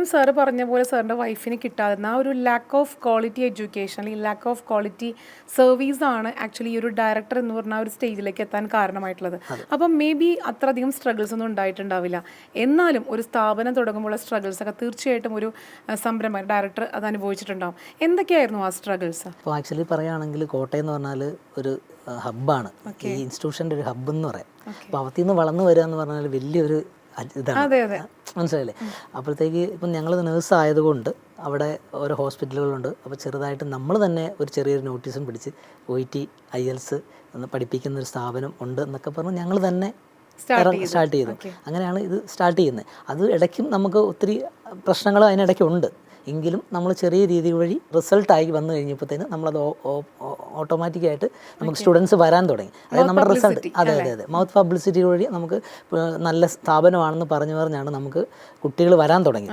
എന്തായാലും സാറ് പറഞ്ഞ പോലെ സാറിൻ്റെ വൈഫിന് കിട്ടാതിരുന്ന ആ ഒരു ലാക്ക് ഓഫ് ക്വാളിറ്റി എഡ്യൂക്കേഷൻ അല്ലെങ്കിൽ ലാക്ക് ഓഫ് ക്വാളിറ്റി സർവീസാണ് ആക്ച്വലി ഈ ഒരു ഡയറക്ടർ എന്ന് പറഞ്ഞ ഒരു സ്റ്റേജിലേക്ക് എത്താൻ കാരണമായിട്ടുള്ളത്. അപ്പം മേ ബി അത്രയധികം സ്ട്രഗിൾസ് ഒന്നും ഉണ്ടായിട്ടുണ്ടാവില്ല. എന്നാലും ഒരു സ്ഥാപനം തുടങ്ങുമ്പോൾ സ്ട്രഗിൾസ് ഒക്കെ തീർച്ചയായിട്ടും ഒരു സംരംഭം ഡയറക്ടർ അത് അനുഭവിച്ചിട്ടുണ്ടാവും. എന്തൊക്കെയായിരുന്നു ആ സ്ട്രഗിൾസ്? അപ്പോൾ ആക്ച്വലി പറയുകയാണെങ്കിൽ കോട്ടയം എന്ന് പറഞ്ഞാൽ ഒരു ഹബ്ബാണ്, ഈ ഇൻസ്റ്റിറ്റ്യൂഷൻ്റെ ഒരു ഹബ്ബ് എന്ന് പറയാം. അപ്പോൾ അവത്തിൽ നിന്ന് വളർന്നു വരിക എന്ന് പറഞ്ഞാൽ വലിയൊരു ഇതാണ്, മനസ്സിലായില്ലേ? അപ്പോഴത്തേക്ക് ഇപ്പം ഞങ്ങൾ നേഴ്സ് ആയതുകൊണ്ട് അവിടെ ഓരോ ഹോസ്പിറ്റലുകളുണ്ട്. അപ്പോൾ ചെറുതായിട്ട് നമ്മൾ തന്നെ ഒരു ചെറിയൊരു നോട്ടീസും പിടിച്ച് OET IELTS എന്ന് പഠിപ്പിക്കുന്ന ഒരു സ്ഥാപനം ഉണ്ട് എന്നൊക്കെ പറഞ്ഞ് ഞങ്ങൾ തന്നെ സ്റ്റാർട്ട് ചെയ്തു. അങ്ങനെയാണ് ഇത് സ്റ്റാർട്ട് ചെയ്യുന്നത്. അത് ഇടയ്ക്കും നമുക്ക് ഒത്തിരി പ്രശ്നങ്ങൾ അതിനിടയ്ക്കുണ്ട്. എങ്കിലും നമ്മൾ ചെറിയ രീതി വഴി റിസൾട്ടായി വന്നു കഴിഞ്ഞപ്പോഴത്തേന് നമ്മളത് ഓട്ടോമാറ്റിക്കായിട്ട് നമുക്ക് സ്റ്റുഡൻസ് വരാൻ തുടങ്ങി. അതായത് നമ്മുടെ റിസൾട്ട് അതെ മൗത്ത് പബ്ലിസിറ്റി വഴി നമുക്ക് നല്ല സ്ഥാപനമാണെന്ന് പറഞ്ഞാണ് നമുക്ക് കുട്ടികൾ വരാൻ തുടങ്ങി.